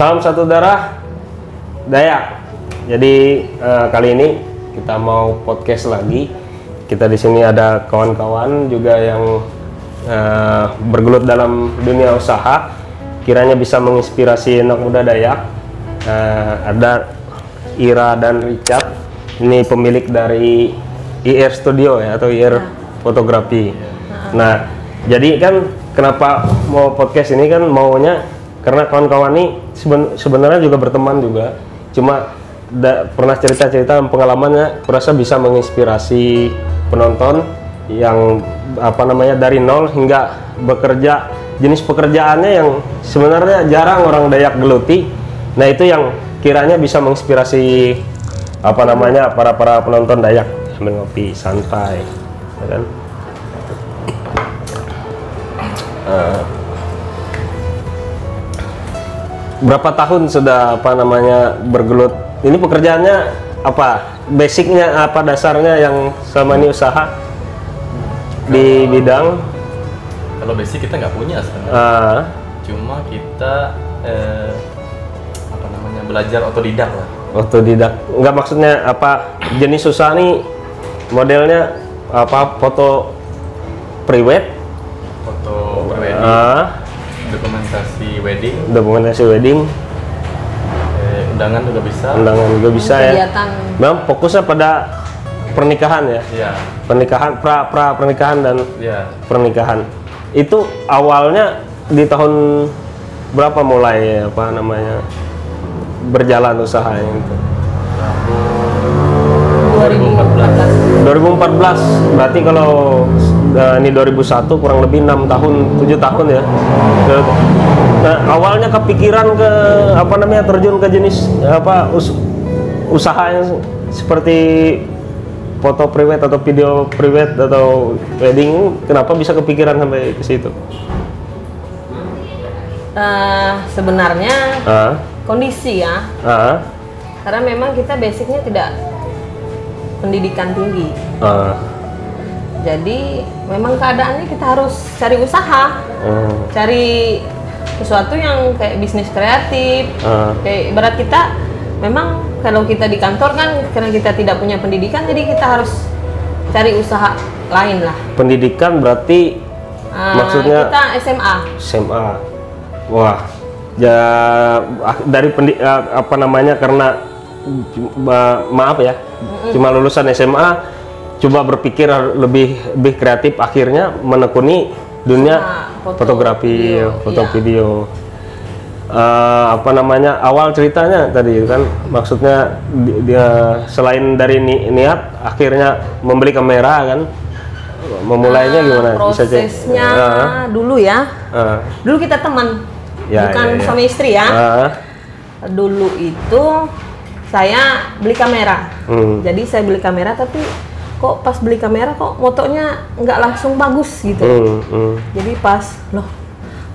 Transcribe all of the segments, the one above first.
Salam satu darah Dayak. Jadi kali ini kita mau podcast lagi. Kita di sini ada kawan-kawan juga yang bergelut dalam dunia usaha. Kiranya bisa menginspirasi anak muda Dayak. Ada Ira dan Richard. Ini pemilik dari IR Studio ya, atau IR Fotografi. Nah, jadi kan kenapa mau podcast ini kan maunya karena kawan-kawan ini sebenarnya juga berteman juga, cuma pernah cerita-cerita pengalamannya, kurasa bisa menginspirasi penonton yang dari nol hingga bekerja jenis pekerjaannya yang sebenarnya jarang orang Dayak geluti. Nah, itu yang kiranya bisa menginspirasi para penonton Dayak sambil ngopi santai, ya kan? Berapa tahun sudah bergelut? Ini pekerjaannya apa? Basicnya apa, dasarnya yang sama ini usaha di bidang? Kalau basic kita nggak punya sebenarnya. Cuma kita belajar otodidak lah. Otodidak. Nggak, maksudnya apa jenis usaha nih? Modelnya apa? Foto pre-wed? Foto wedding. Dokumentasi wedding. Undangan juga bisa. Undangan juga bisa ya. Memang fokusnya pada pernikahan ya. Iya. Pernikahan, pra pernikahan dan pernikahan. Itu awalnya di tahun berapa mulai berjalan usahanya itu? 2014. Berarti kalau ini 2001 kurang lebih 6 tahun, 7 tahun ya. Nah, awalnya kepikiran terjun ke jenis usaha yang seperti foto prewed atau video prewed atau wedding, kenapa bisa kepikiran sampai ke situ? Sebenarnya kondisi ya. Karena memang kita basicnya tidak pendidikan tinggi. Jadi memang keadaannya kita harus cari usaha, cari sesuatu yang kayak bisnis kreatif. Kayak ibarat kita memang kalau kita di kantor kan karena kita tidak punya pendidikan, jadi kita harus cari usaha lain lah. Pendidikan berarti maksudnya kita SMA. SMA. Wah, ya dari karena maaf ya, cuma lulusan SMA, coba berpikir lebih kreatif, akhirnya menekuni dunia fotografi, foto video. Awal ceritanya tadi kan, maksudnya dia selain dari niat, akhirnya membeli kamera kan, memulainya gimana? Prosesnya dulu ya, dulu kita teman, bukan suami istri ya. Dulu itu saya beli kamera, jadi saya beli kamera, tapi kok pas beli kamera kok motonya nggak langsung bagus gitu. Jadi pas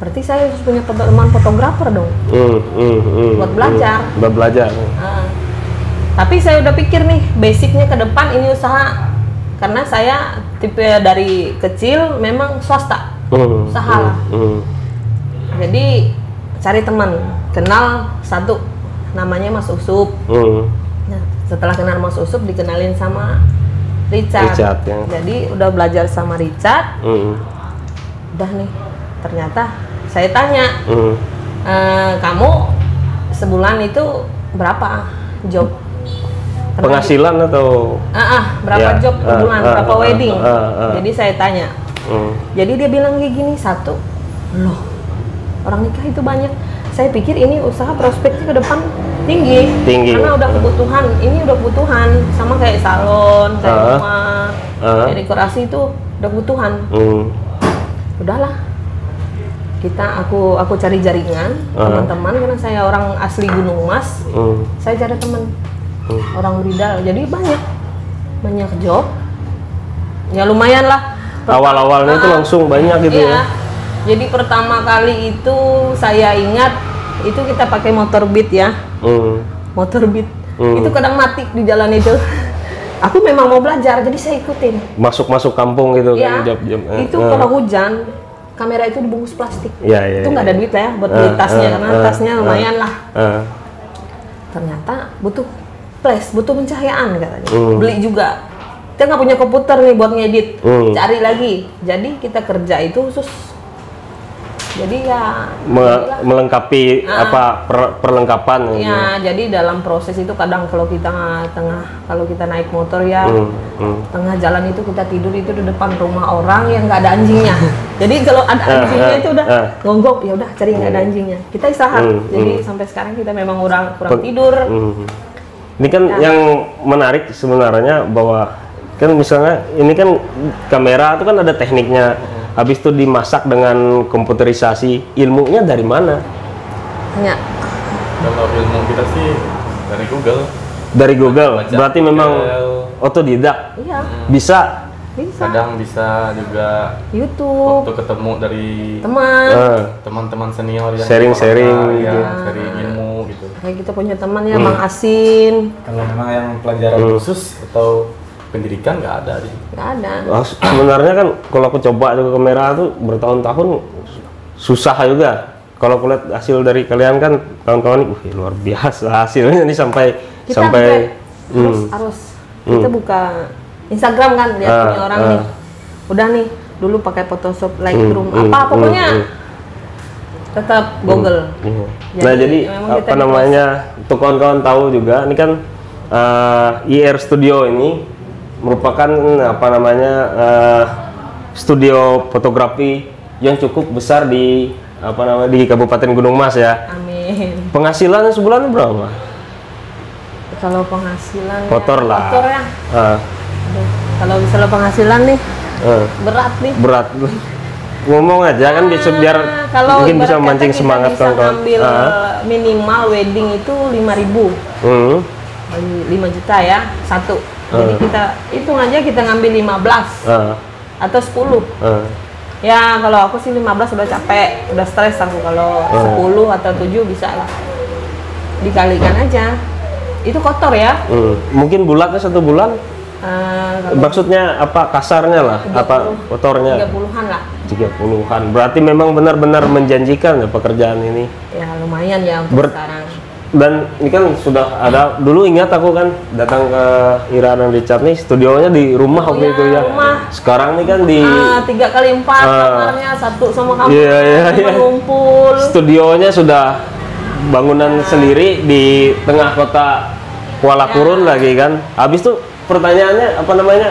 berarti saya harus punya teman fotografer dong, buat belajar. Tapi saya udah pikir nih basicnya ke depan ini usaha, karena saya tipe dari kecil memang swasta, usaha lah. Jadi cari teman, kenal satu namanya Mas Usup. Nah, setelah kenal Mas Usup dikenalin sama Richard ya. Jadi udah belajar sama Richard. Udah nih, ternyata saya tanya, kamu sebulan itu berapa job? Penghasilan atau? Berapa job per bulan, berapa wedding? Jadi saya tanya. Jadi dia bilang kayak gini, satu, loh orang nikah itu banyak. Saya pikir ini usaha prospeknya ke depan tinggi. Karena udah kebutuhan, ini udah kebutuhan, sama kayak salon, kayak rumah, kayak dekorasi itu udah kebutuhan. Udahlah, aku cari jaringan teman-teman, karena saya orang asli Gunung Mas. Saya cari teman orang Ridal, jadi banyak job ya, lumayan lah. Awal-awalnya itu langsung banyak gitu ya. Jadi pertama kali itu saya ingat itu kita pakai motor Beat ya. Motor Beat itu kadang mati di jalan itu. Aku memang mau belajar, jadi saya ikutin. Masuk kampung gitu ya, kan, jam-jam. Itu kalau hujan kamera itu dibungkus plastik. Iya. Itu nggak ada duit lah ya buat beli tasnya, karena tasnya lumayan lah. Ternyata butuh flash, butuh pencahayaan katanya. Beli juga. Kita nggak punya komputer nih buat ngedit, cari lagi. Jadi kita kerja itu khusus. Jadi ya melengkapi perlengkapan. Ya, jadi dalam proses itu kadang kalau kita naik motor ya tengah jalan itu kita tidur itu di depan rumah orang yang nggak ada anjingnya. Jadi kalau ada anjingnya itu udah gonggok, ya udah cari nggak ada anjingnya. Kita istirahat. Jadi sampai sekarang kita memang kurang tidur. Ini kan yang menarik sebenarnya bahwa kan misalnya ini kan kamera itu kan ada tekniknya. Habis itu dimasak dengan komputerisasi, ilmunya dari mana? Ya. Kalau ilmu kita sih dari Google. Dari Google, berarti memang Iya. otodidak. Bisa. Kadang bisa juga YouTube. Waktu ketemu dari teman-teman senior yang sharing-sharing gitu. Sharing ilmu gitu. Kayak kita punya teman ya, Bang Asin. Kalau memang yang pelajaran khusus atau pendidikan nggak ada di. Nggak ada. Sebenarnya kan kalau aku coba juga kamera tuh bertahun-tahun susah juga. Kalau aku lihat hasil dari kalian kan kawan-kawan, luar biasa hasilnya nih sampai harus kita buka Instagram kan, lihat punya orang nih. Udah nih, dulu pakai Photoshop, Lightroom, pokoknya tetap Google. Nah jadi apa namanya, untuk kawan-kawan tahu juga, ini kan IR Studio ini merupakan apa namanya studio fotografi yang cukup besar di di Kabupaten Gunung Mas ya. Amin. Penghasilannya sebulan berapa? Kalau penghasilan kotor ya. Kalau misalnya penghasilan nih berat nih. Berat. Ngomong aja kan biar mungkin bisa memancing semangat kawan-kawan. Minimal wedding itu 5.000. 5 juta ya satu. Jadi kita hitung aja, kita ngambil 15 atau 10. Ya kalau aku sih 15 udah capek, udah stres aku. Kalau 10 atau 7 bisa lah, dikalikan aja. Itu kotor ya. Mungkin bulatnya 1 bulan. Maksudnya apa kasarnya lah, 30, apa kotornya? 30-an lah. 30-an. Berarti memang benar-benar menjanjikan ya pekerjaan ini. Ya lumayan ya untuk sekarang. Dan ini kan sudah ada, dulu ingat aku kan datang ke Ira dan Richard nih, studionya di rumah waktu itu ya. Rumah. Sekarang nih kan di 3x4 kamarnya, satu sama kamu. Iya. Ngumpul. Studionya sudah bangunan sendiri di tengah kota Kuala Kurun lagi kan. Habis itu pertanyaannya apa namanya,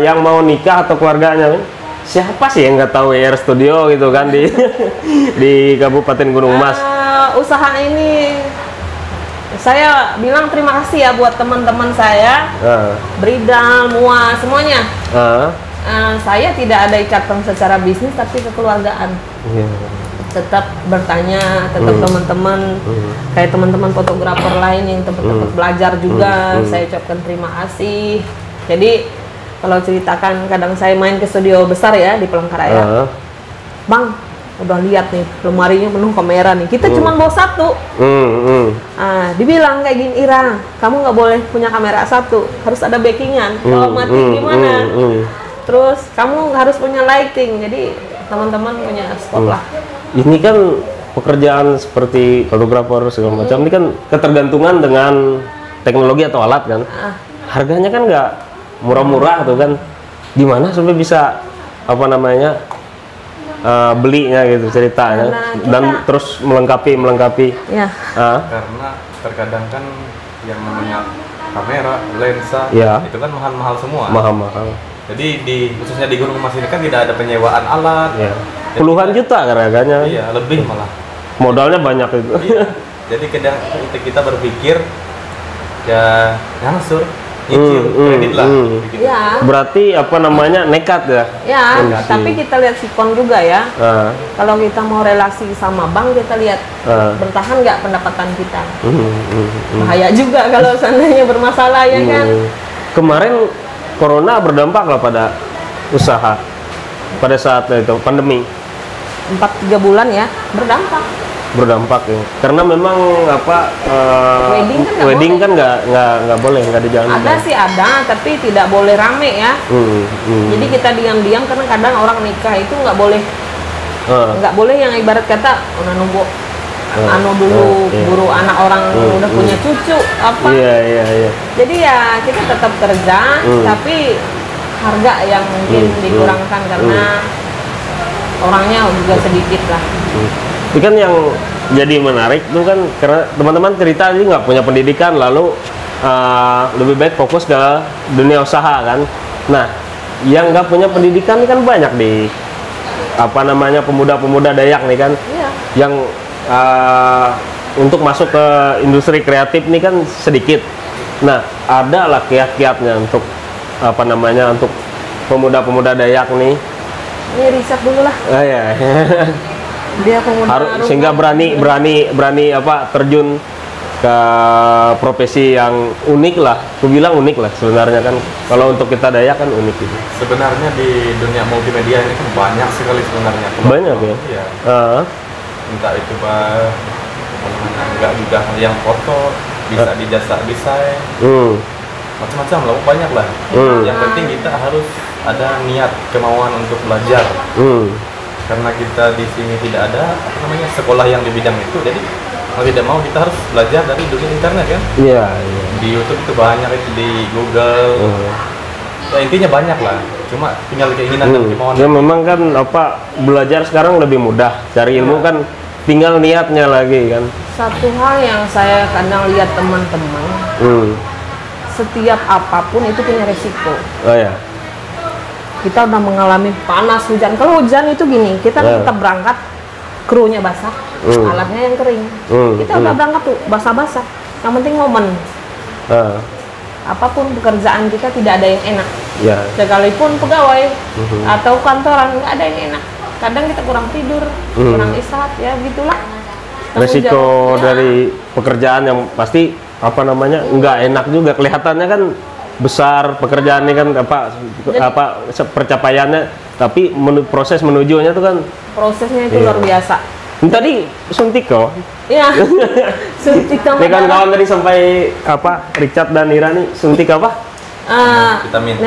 yang mau nikah atau keluarganya, siapa sih yang nggak tahu IR Studio gitu kan di di Kabupaten Gunung Mas. Usaha ini saya bilang terima kasih ya buat teman-teman saya, Bridal, Mua, semuanya. Saya tidak ada ikatan secara bisnis tapi kekeluargaan. Tetap bertanya, tetap teman-teman kayak teman-teman fotografer lain yang tempat belajar juga, saya ucapkan terima kasih. Jadi kalau ceritakan, kadang saya main ke studio besar ya di Palangkaraya, Bang, udah lihat nih lemarinya penuh kamera nih, kita cuma bawa 1. Dibilang kayak gini, Ira, kamu nggak boleh punya kamera 1, harus ada backingan. Kalau mati gimana? Terus kamu harus punya lighting. Jadi teman-teman punya spot lah. Ini kan pekerjaan seperti fotografer segala macam, ini kan ketergantungan dengan teknologi atau alat kan. Harganya kan nggak murah-murah tuh kan. Gimana sampai bisa apa namanya belinya gitu ceritanya, dan terus melengkapi ya. Karena terkadang kan yang namanya kamera, lensa, itu kan mahal-mahal semua. Mahal-mahal. Jadi khususnya di Gunung Mas ini kan tidak ada penyewaan alat. Puluhan juta kan harganya. Iya, lebih malah. Modalnya banyak itu. Iya. Jadi kadang kita berpikir ya ngangsur, nyicil, kredit lah. Ya. Berarti apa namanya, nekat ya? Ya, tapi kita lihat sikon juga ya. Kalau kita mau relasi sama bank, kita lihat bertahan nggak pendapatan kita. Bahaya juga kalau seandainya bermasalah ya kan. Kemarin Corona berdampak lah pada usaha pada saat itu pandemi. 4-3 bulan ya berdampak. berdampak ya. Karena memang apa Wedding kan nggak boleh, nggak dijalankan. Ada sih ada, tapi tidak boleh rame ya. Jadi kita diam-diam karena kadang orang nikah itu nggak boleh yang ibarat kata udah nunggu dulu iya. buru anak orang udah punya cucu apa. Iya. Jadi ya kita tetap kerja, tapi harga yang mungkin dikurangkan karena orangnya juga sedikit lah. Itu kan yang jadi menarik tuh kan karena teman-teman cerita ini nggak punya pendidikan lalu lebih baik fokus ke dunia usaha kan. Nah, yang nggak punya pendidikan ini kan banyak di apa namanya pemuda-pemuda Dayak nih kan, yang untuk masuk ke industri kreatif ini kan sedikit. Nah, ada lah kiat-kiatnya untuk apa namanya untuk pemuda-pemuda Dayak nih. Ini riset dulu lah. Iya. Dia pemuda Sehingga berani apa terjun ke profesi yang unik lah. Aku bilang unik lah sebenarnya kan. Kalau untuk kita Dayak kan unik gitu. Sebenarnya di dunia multimedia ini kan banyak sekali sebenarnya. Banyak ya. Iya. Entah itu enggak juga yang foto, bisa di jasa desain, macam-macam lah, banyak lah. Yang penting kita harus ada niat, kemauan untuk belajar. Karena kita di sini tidak ada sekolah yang di bidang itu, jadi mau tidak mau kita harus belajar dari dunia internet kan. Iya. Di YouTube itu banyak, itu di Google. Ya, intinya banyak lah. Cuma tinggal keinginan dan kemauan. Ya memang kan apa belajar sekarang lebih mudah. Cari ilmu kan tinggal niatnya lagi kan. Satu hal yang saya kadang lihat teman-teman, setiap apapun itu punya resiko. Oh ya. Kita udah mengalami panas, hujan. Kalau hujan itu gini, kita tetap berangkat, krunya basah, alatnya yang kering. Kita udah berangkat tuh basah-basah. Yang penting momen. Apapun pekerjaan kita tidak ada yang enak. Sekalipun pegawai atau kantoran nggak ada yang enak. Kadang kita kurang tidur, kurang istirahat, ya gitulah. Resiko dari pekerjaan yang pasti apa namanya nggak enak juga, kelihatannya kan besar pekerjaan ini kan apa pencapaiannya, tapi proses menujunya tuh kan prosesnya itu luar biasa. Tadi suntik kok. Iya. Suntik sama kan kawan tadi sampai apa Richard dan Ira nih suntik apa? Vitamin.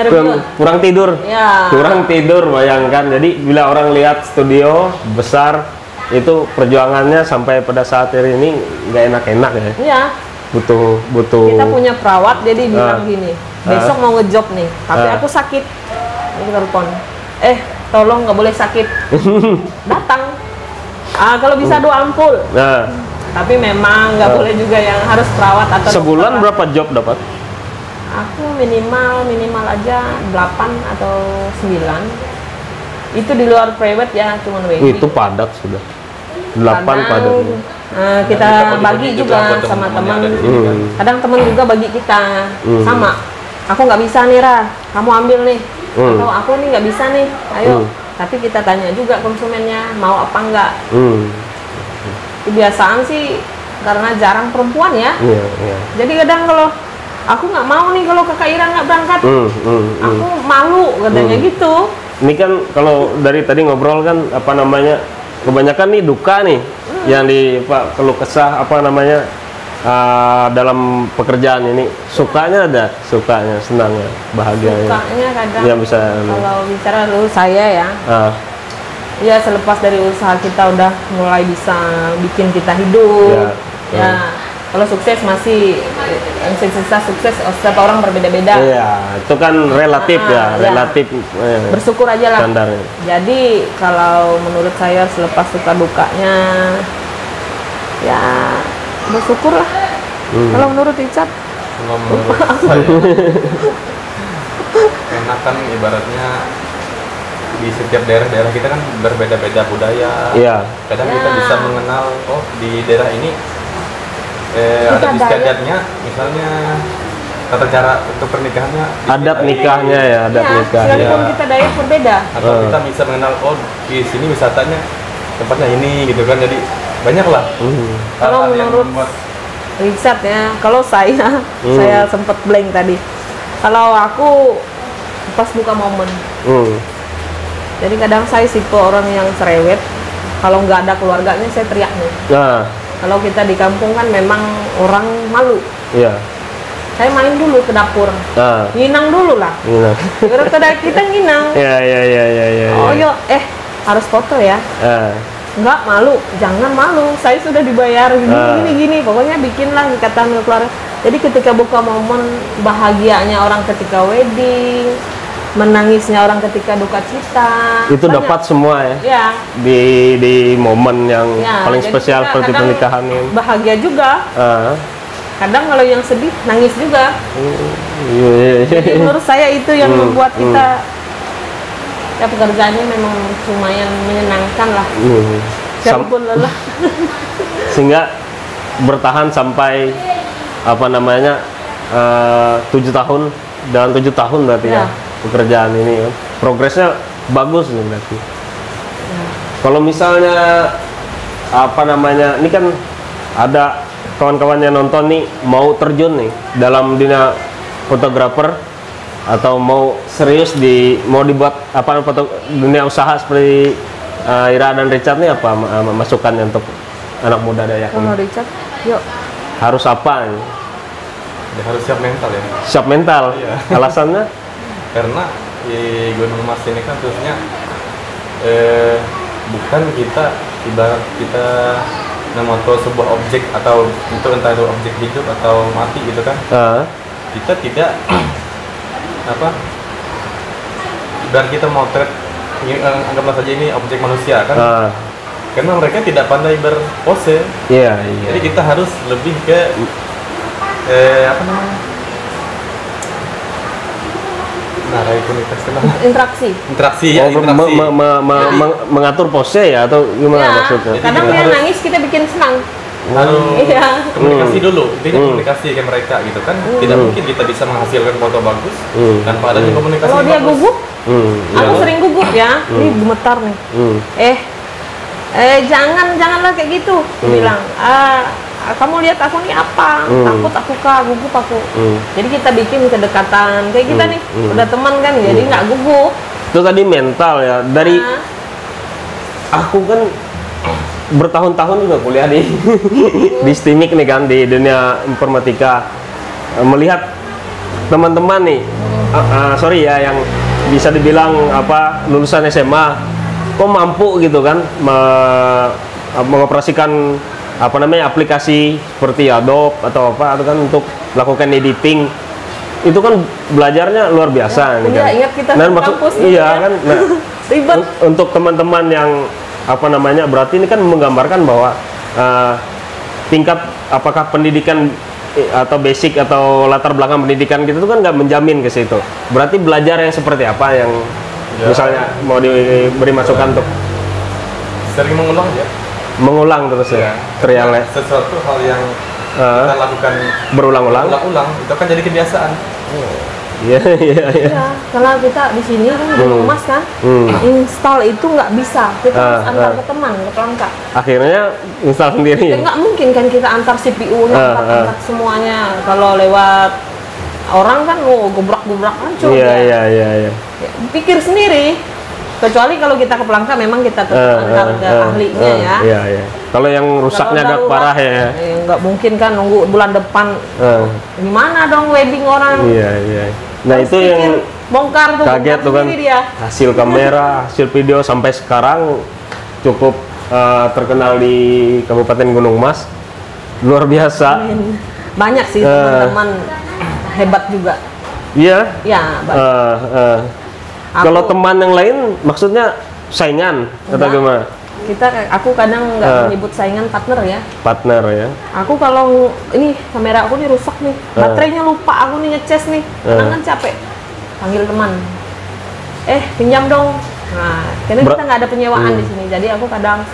Kurang tidur. Ya. Kurang tidur, bayangkan. Jadi bila orang lihat studio besar itu perjuangannya sampai pada saat ini nggak enak-enak ya. Iya. Butuh. Kita punya perawat, jadi bilang gini, besok mau ngejob nih, tapi aku sakit. Ini telepon. Tolong nggak boleh sakit. Datang. Kalau bisa 2 ampul. Tapi memang nggak boleh juga yang harus perawat atau sebulan dokter. Berapa job dapat? Aku minimal aja 8 atau 9. Itu di luar private ya, cuma wedding. Itu padat sudah. 8 padat. Kita bagi juga sama teman. Kadang teman juga bagi kita. Sama. Aku nggak bisa nih, Ra. Kamu ambil nih. Atau aku nih nggak bisa nih. Ayo. Tapi kita tanya juga konsumennya mau apa enggak. Kebiasaan sih karena jarang perempuan ya. Jadi kadang kalau aku nggak mau nih kalau kakak Ira nggak berangkat, aku malu katanya gitu. Ini kan kalau dari tadi ngobrol kan apa namanya kebanyakan nih duka nih yang di keluh kesah apa namanya dalam pekerjaan ini. Sukanya ada, senangnya, bahagianya. Sukanya kadang yang bisa kalau bicara dulu saya ya. Ya selepas dari usaha kita udah mulai bisa bikin kita hidup. Kalau sukses masih sukses setiap orang berbeda-beda. Iya, itu kan relatif relatif. Bersyukur aja lah. Standarnya. Jadi kalau menurut saya selepas suka dukanya, ya bersyukur lah. Kalau menurut Richard? Kalau menurut saya, enak kan ibaratnya di setiap daerah-daerah kita kan berbeda-beda budaya. Kadang kita bisa mengenal di daerah ini ada istiadatnya, misalnya tata cara untuk pernikahannya, adat nikahnya ya, adat nikahnya. Sekalipun kita daerah berbeda. Atau kita bisa mengenal di sini wisatanya tempatnya ini gitu kan, jadi banyak lah. Kalau menurut Richard ya, kalau saya sempat blank tadi. Kalau aku pas buka momen. Jadi kadang saya tipe orang yang cerewet. kalau nggak ada keluarganya saya teriak nih. Nah, Kalau kita di kampung kan memang orang malu. iya. Saya main dulu ke dapur, Nah, nginang dulu lah. gini. Baru kita nginang. Iya. Oh yuk, harus foto ya. Enggak, malu, jangan malu. Saya sudah dibayar gini. Pokoknya bikinlah ikatan keluarga. Jadi ketika buka momen bahagianya orang ketika wedding, menangisnya orang ketika duka cita. Itu banyak. dapat semua ya. Ya. Di momen yang Ya, paling jadi spesial kita seperti kadang pernikahan ini. Bahagia juga. Kadang kalau yang sedih nangis juga. Iya. Jadi menurut saya itu yang membuat kita ya pekerjaannya memang lumayan menyenangkan lah. Walaupun lelah. Sehingga bertahan sampai 7 tahun, dalam 7 tahun berarti ya, Ya. pekerjaan ini kan. Progresnya bagus nih berarti. Kalau misalnya ini kan ada kawan-kawan yang nonton nih mau terjun nih dalam dunia fotografer atau mau serius mau dibuat dunia usaha seperti Ira dan Richard nih, apa masukannya untuk anak muda daya? Kalau Richard, yuk. Harus apa nih? Dia harus siap mental ya. Siap mental. Iya. Alasannya? Karena di Gunung Mas ini kan terusnya bukan kita ibarat kita memotong sebuah objek atau itu entah itu objek hidup atau mati gitu kan. Kita tidak dan kita motret anggaplah saja ini objek manusia kan. Karena mereka tidak pandai berpose. Iya. Jadi kita harus lebih ke interaksi ya, interaksi. Mengatur pose ya atau gimana Ya, maksudnya? kadang kita dia harus- nangis kita bikin senang. Harus Iya. komunikasi dulu, intinya komunikasi ke mereka gitu kan. Tidak mungkin kita bisa menghasilkan foto bagus tanpa adanya komunikasi Kalau yang dia bagus. gugup, aku Iya. sering gugup ya. Ini gemetar nih. Janganlah kayak gitu. Aku bilang, kamu lihat aku nih apa? Takut aku kak, gugup aku. Jadi kita bikin kedekatan kayak kita nih, udah teman kan, jadi nggak gugup. Itu tadi mental ya. Dari aku kan bertahun-tahun juga kuliah di di STIMIK nih kan, di dunia informatika. Melihat teman-teman nih, sorry ya, yang bisa dibilang lulusan SMA, kok mampu gitu kan mengoperasikan aplikasi seperti Adobe atau atau kan untuk melakukan editing. Itu kan belajarnya luar biasa nih kan. Ingat kita Dan di kampus gitu iya ya. kan. Nah, Ribet. untuk teman-teman yang berarti ini kan menggambarkan bahwa tingkat apakah pendidikan atau basic atau latar belakang pendidikan gitu itu kan nggak menjamin ke situ. Berarti belajar yang seperti apa yang misalnya mau diberi masukan untuk Sering mengulang terus ya, trialnya. Sesuatu hal yang kita lakukan berulang-ulang itu kan jadi kebiasaan. Iya. Ya, kalau kita di sini kan di Mas kan, install itu nggak bisa. Kita harus antar ke teman, ke pelanggan. Akhirnya install sendiri. Ya, nggak mungkin kan kita antar CPU-nya, antar semuanya. Kalau lewat orang kan, gobrak-gobrak hancur. Iya. Ya, pikir sendiri. Kecuali kalau kita ke pelanggan, memang kita tetap antar ke ahlinya ya. Iya. Kalau yang rusaknya agak Kalau parah ya. Nggak mungkin kan nunggu bulan depan. Gimana dong wedding orang? Iya. Nah Terus itu yang pikir, bongkar tuh, kaget bongkar tuh kan, sendiri dia. hasil kamera, hasil video sampai sekarang cukup terkenal di Kabupaten Gunung Mas, luar biasa. Banyak sih teman-teman hebat juga. Iya. Ya, banyak. Kalau teman yang lain, maksudnya saingan atau Enggak. gimana? Aku kadang nggak menyebut saingan, partner ya. Partner ya. Aku kalau ini kamera aku nih rusak nih, baterainya lupa, aku nih ngecas nih, kadang kan capek, panggil teman, pinjam dong. Nah, karena kita nggak ada penyewaan di sini, jadi aku kadang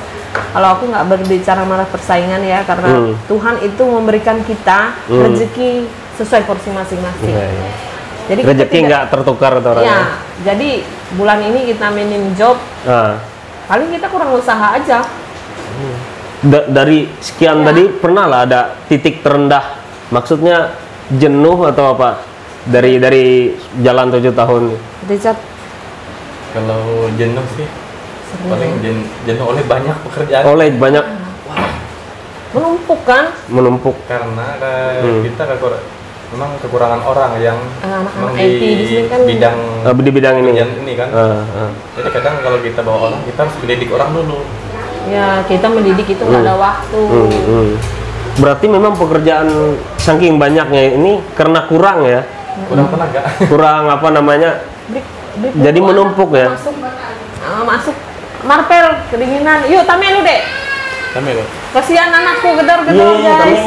kalau aku nggak berbicara malah persaingan ya, karena Tuhan itu memberikan kita rezeki sesuai porsi masing-masing. Iya. Jadi Rezeki nggak tertukar atau orang. Ya, jadi bulan ini kita minim job, paling kita kurang usaha aja. Dari sekian tadi pernah lah ada titik terendah, maksudnya jenuh atau apa dari jalan 7 tahun. Richard, Kalau jenuh sih paling jenuh oleh banyak pekerjaan. Oleh banyak Menumpuk kan? menumpuk. Karena kita memang kekurangan orang yang Anak-anak memang IT di sini kan bidang Di bidang ini. pekerjaan ini kan. Jadi kadang kalau kita bawa orang, kita harus mendidik orang dulu. ya kita mendidik itu nggak ada waktu. Berarti memang pekerjaan saking banyaknya ini karena kurang ya, Kurang tenaga. kurang apa namanya, Break jadi dulu, menumpuk anak. ya. Masuk Marpel kedinginan. Yuk tamel lu dek. Kami loh. Kasihan anakku gedor-gedor Iya, guys.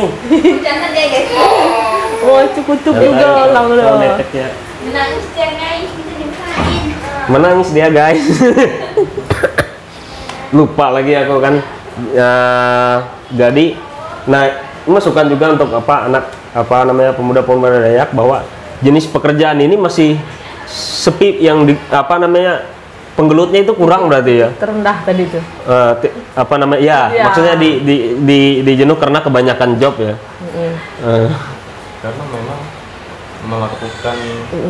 Jangan deh guys. Oh cukup juga lah udah. Menangis dia guys, kita dibukain. Menangis dia guys. Lupa lagi aku kan. Ya, jadi, nah masukan juga untuk anak pemuda-pemuda Dayak bahwa jenis pekerjaan ini masih sepi, yang penggelutnya itu kurang berarti ya. Terendah tadi tuh. Ya. Maksudnya di jenuh karena kebanyakan job ya. Karena memang melakukan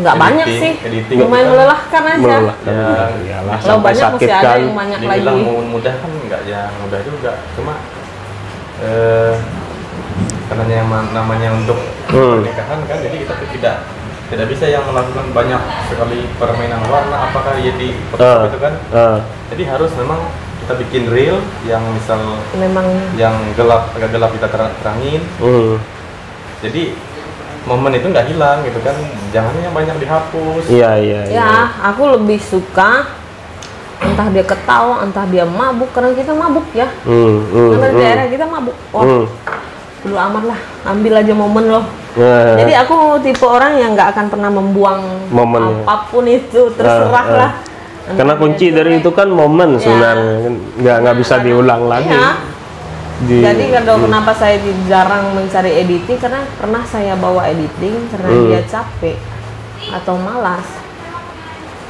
Nggak banyak sih, editing lumayan kan melelahkan aja. Melelahkan. Ya, Iyalah, Kalau sampai banyak sakit masih ada kan. yang banyak dibilang lagi. mudah kan nggak yang mudah juga, cuma karena yang namanya untuk pernikahan kan, jadi kita tuh tidak bisa yang melakukan banyak sekali permainan warna apakah jadi itu kan. Jadi harus memang kita bikin reel yang misal Memang yang agak gelap kita terangin. Jadi momen itu nggak hilang gitu kan, jangan yang banyak dihapus. Iya. ya aku lebih suka entah dia ketawa, entah dia mabuk, karena kita mabuk ya. Karena di daerah kita mabuk. Wah, dulu amat lah, ambil aja momen loh. Jadi aku tipe orang yang nggak akan pernah membuang Momennya. apapun itu, terserah lah. Karena kunci dari itu kan momen sebenarnya, nggak bisa diulang lagi. Ya. Jadi kalau kenapa saya jarang mencari editing, karena pernah saya bawa editing karena dia capek atau malas,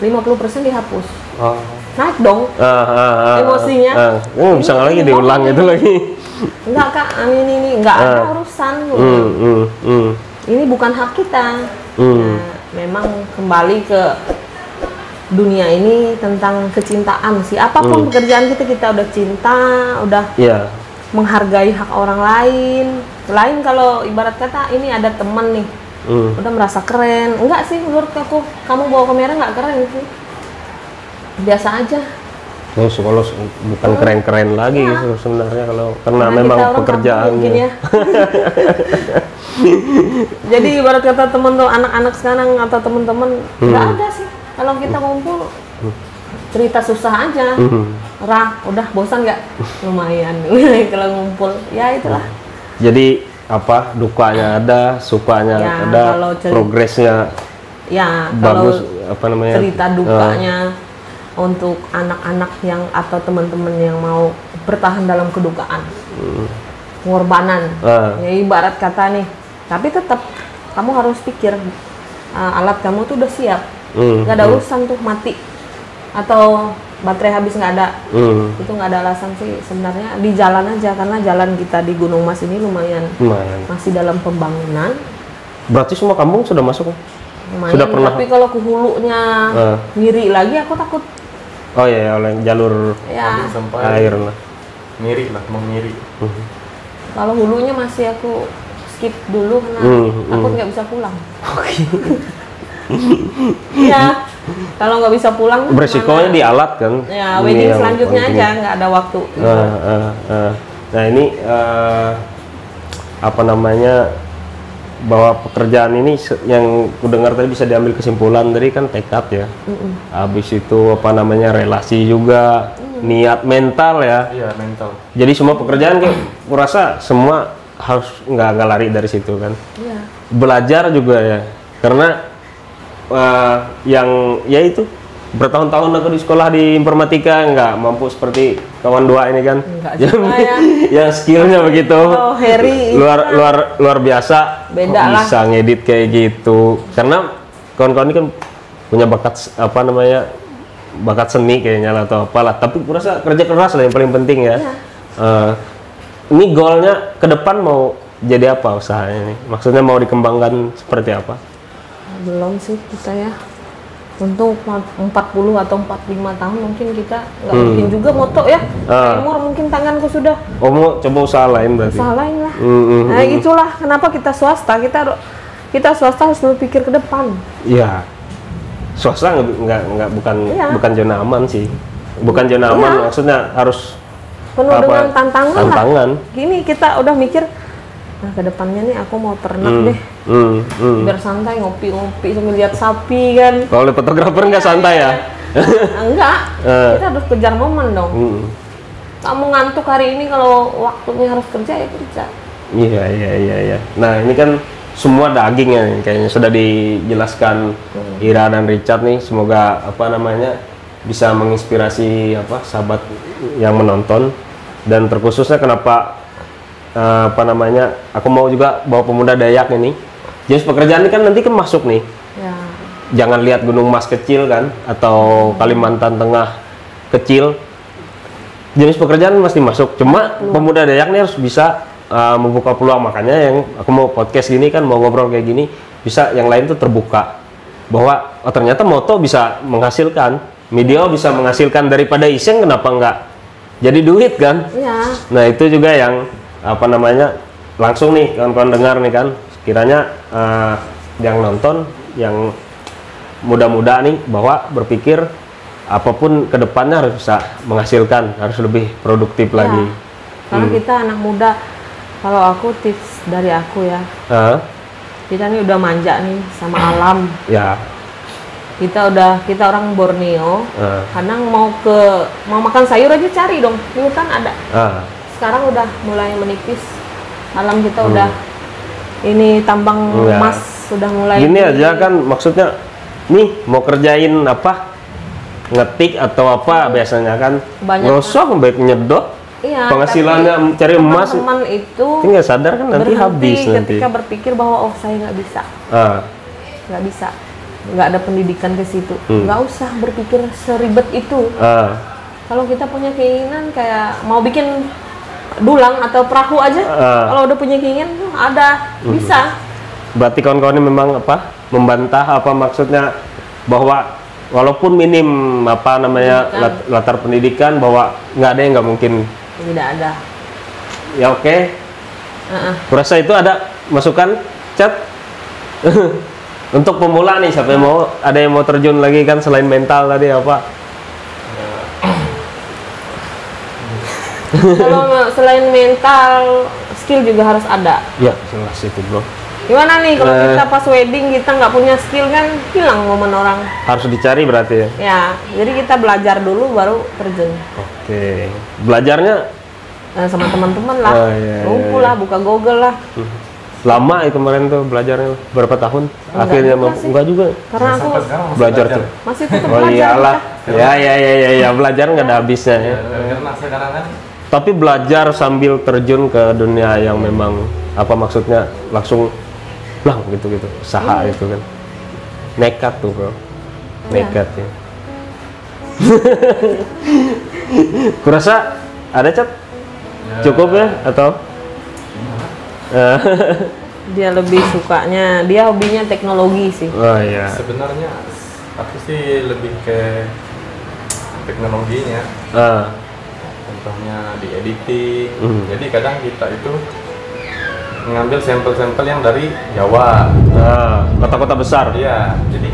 50% dihapus. Naik dong emosinya. Bisa nggak lagi diulang itu lagi. Enggak kak, ini nggak ada urusan. Ini bukan hak kita. Nah, memang kembali ke dunia ini tentang kecintaan sih. Apapun pekerjaan kita udah cinta, udah menghargai hak orang lain. Lain kalau ibarat kata ini ada teman nih, udah merasa keren. Enggak sih, menurut aku kamu bawa kamera nggak keren sih, biasa aja. Terus kalau bukan keren-keren lagi sebenarnya, kalau karena memang pekerjaannya. Ya. Jadi ibarat kata temen tuh, anak-anak sekarang atau temen-temen nggak ada sih. Kalau kita ngumpul cerita susah aja. Udah bosan nggak? Lumayan kalau ngumpul. Ya itulah. Jadi dukanya ada, sukanya ada, progresnya bagus, cerita dukanya untuk anak-anak yang atau teman-teman yang mau bertahan dalam kedukaan, pengorbanan. Ya ibarat kata nih, tapi tetap kamu harus pikir alat kamu tuh udah siap, nggak ada urusan tuh mati atau baterai habis, nggak ada. Itu nggak ada alasan sih sebenarnya, di jalan aja, karena jalan kita di Gunung Mas ini lumayan. Masih dalam pembangunan. Berarti semua kampung sudah masuk? Lumayan, sudah pernah? tapi kalau ke hulunya ngiri lagi, aku takut. Oh iya, oleh jalur air lah. Ngiri lah, mengiri. Kalau hulunya masih aku skip dulu karena takut nggak bisa pulang. Ya, kalau nggak bisa pulang beresikonya di alat kan. Ya, wedding selanjutnya aja, nggak ada waktu. Nah ini bahwa pekerjaan ini yang ku dengar tadi bisa diambil kesimpulan dari kan tekad ya. Habis itu relasi juga, niat, mental ya. Iya, mental. Jadi semua pekerjaan kurasa semua harus nggak lari dari situ kan. Iya. Belajar juga ya, karena yang ya itu bertahun-tahun aku di sekolah di informatika nggak mampu seperti kawan dua ini kan. Yang skillnya begitu. Oh, Harry luar biasa. Beda lah. Bisa ngedit kayak gitu. Karena kawan-kawan ini kan punya bakat seni kayaknya lah atau apalah. Tapi kurasa kerja keras lah yang paling penting ya. Ini goalnya ke depan mau jadi apa usahanya ini? Maksudnya mau dikembangkan seperti apa? Belum sih kita ya. Untuk 40 atau 45 tahun mungkin kita nggak mungkin juga moto ya. Umur mungkin tanganku sudah. Oh, mau coba usaha lain berarti. Usaha lain lah. Nah, itulah kenapa kita swasta. Kita swasta harus berpikir ke depan. Iya. Swasta nggak bukan zona aman sih. Bukan zona Iya. aman, maksudnya harus Penuh apa, dengan tantangan tantangan. lah. Gini kita udah mikir, nah ke depannya nih aku mau ternak deh. Biar santai ngopi-ngopi sambil lihat sapi kan. Kalau fotografer nggak santai ya? Enggak, kita harus kejar momen dong. Kamu ngantuk hari ini, kalau waktunya harus kerja ya kerja. Iya. Nah, ini kan semua daging ya, kayaknya sudah dijelaskan Ira dan Richard nih. Semoga apa namanya bisa menginspirasi apa sahabat yang menonton, dan terkhususnya kenapa apa namanya aku mau juga bawa pemuda Dayak ini. Jenis pekerjaan ini kan nanti kan masuk nih. Ya. Jangan lihat Gunung Mas kecil kan, atau Kalimantan Tengah kecil. Jenis pekerjaan pasti masuk. Cuma pemuda Dayak ini harus bisa membuka peluang. Makanya yang aku mau podcast gini kan, mau ngobrol kayak gini, bisa yang lain tuh terbuka bahwa oh, ternyata moto bisa menghasilkan, video bisa menghasilkan, daripada iseng kenapa enggak jadi duit kan. Iya. Nah, itu juga yang apa namanya langsung nih kawan-kawan dengar nih kan, kiranya yang nonton yang muda-muda nih bahwa berpikir apapun kedepannya harus bisa menghasilkan, harus lebih produktif lagi. Karena kita anak muda, kalau aku tips dari aku ya, kita nih udah manja nih sama alam. Ya. Kita orang Borneo, kadang mau makan sayur aja cari dong, di hutan ada. Sekarang udah mulai menipis, alam kita udah ini tambang emas sudah mulai. Gini aja kan maksudnya, nih mau kerjain apa, ngetik atau apa biasanya kan, ngosok baik nyedot. Iya, penghasilannya cari emas. Teman-teman itu nggak sadar kan nanti habis nanti. Ketika berpikir bahwa oh saya nggak bisa, nggak ada pendidikan ke situ, nggak usah berpikir seribet itu. Kalau kita punya keinginan kayak mau bikin dulang atau perahu aja, kalau udah punya keinginan ada bisa. Berarti kawan-kawan ini memang apa membantah apa maksudnya bahwa walaupun minim apa namanya latar pendidikan, bahwa nggak ada yang nggak mungkin. Tidak ada. Ya oke. Kurasa itu ada masukan chat untuk pemula nih, siapa yang mau, ada yang mau terjun lagi kan selain mental tadi apa? Kalau selain mental, skill juga harus ada. Ya jelas itu bro. Gimana nih kalau kita pas wedding kita nggak punya skill kan hilang momen orang. Harus dicari berarti ya? Ya, jadi kita belajar dulu baru terjun. Oke. Belajarnya? Sama teman-teman lah, ngumpul lah, buka Google lah. Lama itu kemarin tuh belajarnya berapa tahun? Akhirnya enggak juga. Karena aku belajar tuh. Masih tetap oh belajar. Iyalah. Ya belajar nggak ada habisnya ya. Sekarang kan. Tapi belajar sambil terjun ke dunia yang memang apa maksudnya langsung blang gitu usaha itu kan nekat tuh bro, nekat ya. Kurasa ada cat cukup ya atau dia lebih sukanya, dia hobinya teknologi sih. Oh iya. Sebenarnya aku sih lebih ke teknologinya. Contohnya di editing. Jadi kadang kita itu mengambil sampel-sampel yang dari Jawa, kota-kota besar. Iya, jadi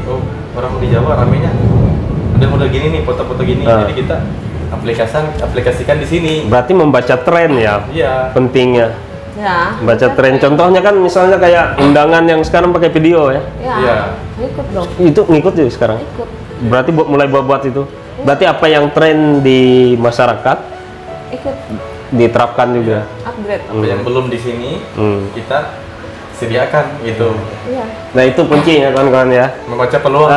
orang di Jawa ramenya model-model gini nih, foto-foto gini. Jadi kita aplikasikan di sini. Berarti membaca tren ya? Iya. Pentingnya. Ya. Baca tren. Contohnya kan misalnya kayak undangan yang sekarang pakai video ya? Iya. Ikut dong. Itu ngikut juga sekarang? Ikut. Berarti mulai buat itu? Berarti apa yang tren di masyarakat? Ikut. Diterapkan juga. Upgrade. Apa yang belum di sini kita sediakan gitu. Iya. Nah itu kuncinya kawan-kawan ya. Membaca peluang.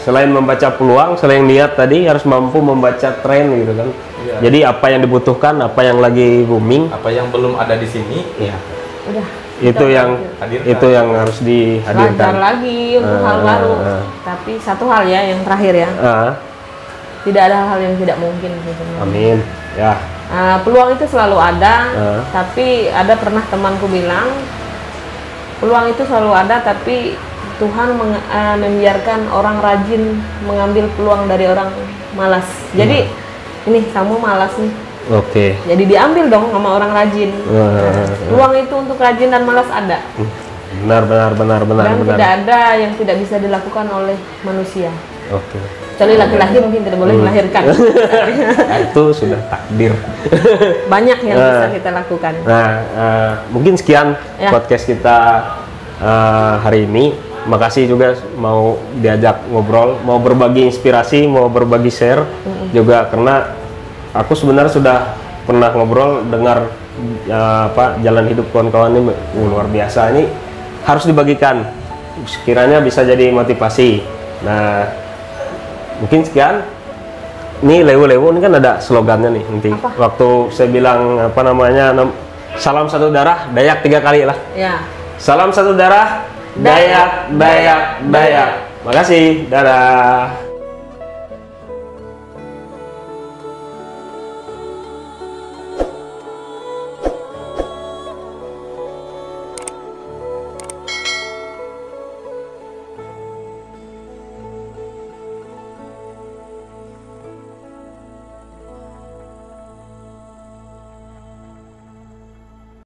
Selain membaca peluang, selain niat tadi harus mampu membaca tren gitu kan. Iya. Jadi apa yang dibutuhkan, apa yang lagi booming, apa yang belum ada di sini. Iya. Udah. Itu yang harus dihadirkan. Belajar lagi untuk hal baru. Tapi satu hal ya yang terakhir ya. Tidak ada hal yang tidak mungkin sebenarnya. Amin. Ya. Peluang itu selalu ada, tapi ada pernah temanku bilang peluang itu selalu ada, tapi Tuhan membiarkan orang rajin mengambil peluang dari orang malas. Jadi ini kamu malas nih. Oke. Jadi diambil dong sama orang rajin. Peluang itu untuk rajin dan malas ada. Benar. Dan tidak ada yang tidak bisa dilakukan oleh manusia. Oke. Kecuali laki-laki mungkin tidak boleh melahirkan. Itu sudah takdir. Banyak yang bisa kita lakukan. Nah, mungkin sekian podcast kita hari ini. Makasih juga mau diajak ngobrol, mau berbagi inspirasi, mau berbagi share juga, karena aku sebenarnya sudah pernah ngobrol dengar jalan hidup kawan-kawan ini luar biasa, ini harus dibagikan, sekiranya bisa jadi motivasi. Nah, mungkin sekian. Ini Lewu-Lewu ini kan ada slogannya nih nanti. Waktu saya bilang salam satu darah, Dayak 3 kali lah. Ya. Salam satu darah, Dayak. Makasih, dadah.